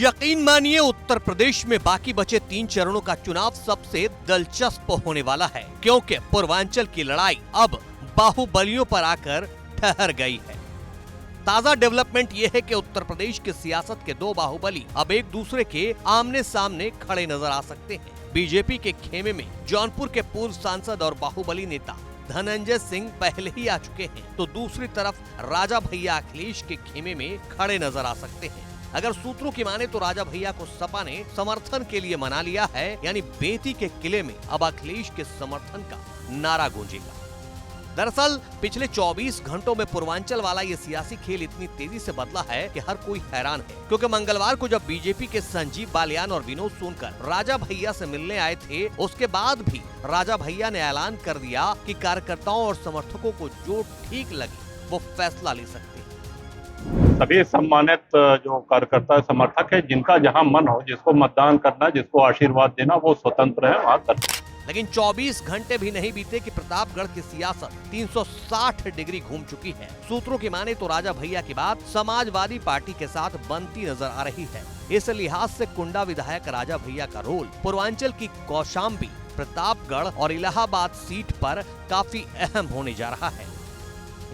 यकीन मानिए उत्तर प्रदेश में बाकी बचे 3 चरणों का चुनाव सबसे दिलचस्प होने वाला है, क्योंकि पूर्वांचल की लड़ाई अब बाहुबलियों पर आकर ठहर गई है। ताजा डेवलपमेंट ये है कि उत्तर प्रदेश की सियासत के 2 बाहुबली अब एक दूसरे के आमने सामने खड़े नजर आ सकते हैं। बीजेपी के खेमे में जौनपुर के पूर्व सांसद और बाहुबली नेता धनंजय सिंह पहले ही आ चुके हैं, तो दूसरी तरफ राजा भैया अखिलेश के खेमे में खड़े नजर आ सकते हैं। अगर सूत्रों की माने तो राजा भैया को सपा ने समर्थन के लिए मना लिया है, यानी बेती के किले में अब अखिलेश के समर्थन का नारा गूंजेगा। दरअसल पिछले 24 घंटों में पूर्वांचल वाला ये सियासी खेल इतनी तेजी से बदला है कि हर कोई हैरान है, क्योंकि मंगलवार को जब बीजेपी के संजीव बालियान और विनोद सोनकर राजा भैया से मिलने आए थे, उसके बाद भी राजा भैया ने ऐलान कर दिया कि कार्यकर्ताओं और समर्थकों को जो ठीक लगे वो फैसला ले सकते हैं। सभी सम्मानित जो कार्यकर्ता समर्थक है, जिनका जहां मन हो, जिसको मतदान करना, जिसको आशीर्वाद देना, वो स्वतंत्र है, वहां कर। लेकिन 24 घंटे भी नहीं बीते कि प्रतापगढ़ की सियासत 360 डिग्री घूम चुकी है। सूत्रों की माने तो राजा भैया की बात समाजवादी पार्टी के साथ बनती नजर आ रही है। इस लिहाज से कुंडा विधायक राजा भैया का रोल पूर्वांचल की कौशाम्बी, प्रतापगढ़ और इलाहाबाद सीट पर काफी अहम होने जा रहा है।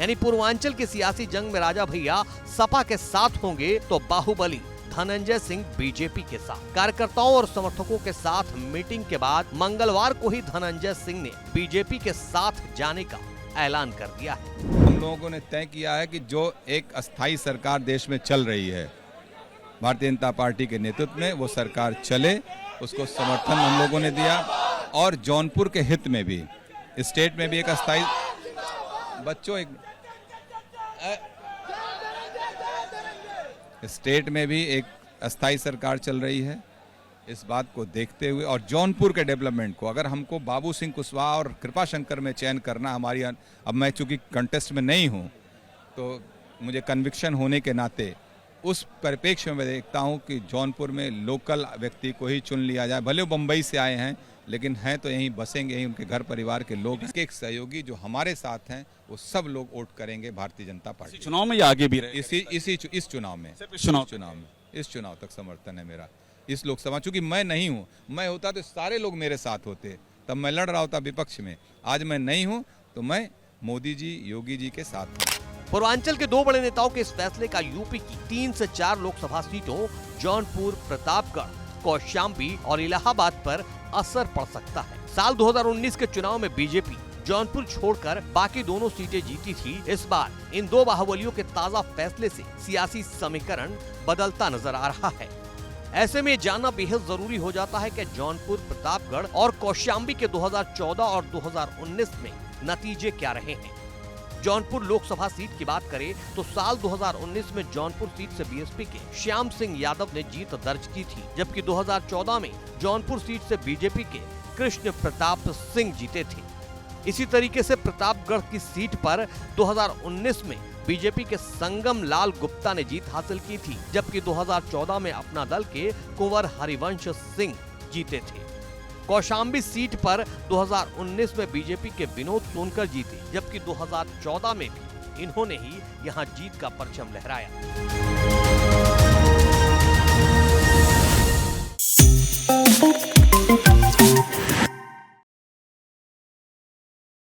यानी पूर्वांचल की सियासी जंग में राजा भैया सपा के साथ होंगे तो बाहुबली धनंजय सिंह बीजेपी के साथ। कार्यकर्ताओं और समर्थकों के साथ मीटिंग के बाद मंगलवार को ही धनंजय सिंह ने बीजेपी के साथ जाने का ऐलान कर दिया है। हम लोगों ने तय किया है कि जो एक अस्थायी सरकार देश में चल रही है, भारतीय जनता पार्टी के नेतृत्व में वो सरकार चले, उसको समर्थन हम लोगों ने दिया। और जौनपुर के हित में भी, स्टेट में भी एक अस्थायी स्टेट में भी एक अस्थायी सरकार चल रही है। इस बात को देखते हुए और जौनपुर के डेवलपमेंट को, अगर हमको बाबू सिंह कुशवाहा और कृपा शंकर में चयन करना हमारी, अब मैं चूंकि कंटेस्ट में नहीं हूं, तो मुझे कन्विक्शन होने के नाते उस परिप्रेक्ष्य में मैं देखता हूं कि जौनपुर में लोकल व्यक्ति को ही चुन लिया जाए। भले वो मुंबई से आए हैं, लेकिन हैं तो यहीं बसेंगे, यहीं उनके घर परिवार के लोग। इसके एक सहयोगी जो हमारे साथ हैं, वो सब लोग वोट करेंगे भारतीय जनता पार्टी। चुनाव में या आगे भी रहे? इस चुनाव में, इस चुनाव तक समर्थन है मेरा। इस लोकसभा, चूंकि मैं नहीं हूं, मैं होता तो सारे लोग मेरे साथ होते, तब मैं लड़ रहा होता विपक्ष में। आज मैं नहीं हूं तो मैं मोदी जी, योगी जी के साथ हूं। पूर्वांचल के 2 बड़े नेताओं के इस फैसले का यूपी की 3 से 4 लोकसभा सीटों जौनपुर, प्रतापगढ़, कौशाम्बी और इलाहाबाद पर असर पड़ सकता है। साल 2019 के चुनाव में बीजेपी जौनपुर छोड़कर बाकी दोनों सीटें जीती थी। इस बार इन 2 बाहुबलियों के ताजा फैसले से सियासी समीकरण बदलता नजर आ रहा है। ऐसे में जानना बेहद जरूरी हो जाता है कि जौनपुर, प्रतापगढ़ और कौशाम्बी के 2014 और 2019 में नतीजे क्या रहे हैं। जौनपुर लोकसभा सीट की बात करें तो साल 2019 में जौनपुर सीट से बीएसपी के श्याम सिंह यादव ने जीत दर्ज की थी, जबकि 2014 में जौनपुर सीट से बीजेपी के कृष्ण प्रताप सिंह जीते थे। इसी तरीके से प्रतापगढ़ की सीट पर 2019 में बीजेपी के संगम लाल गुप्ता ने जीत हासिल की थी, जबकि 2014 में अपना दल के कुंवर हरिवंश सिंह जीते थे। कौशाम्बी सीट पर 2019 में बीजेपी के विनोद सोनकर जीते, जबकि 2014 में भी इन्होंने ही यहां जीत का परचम लहराया।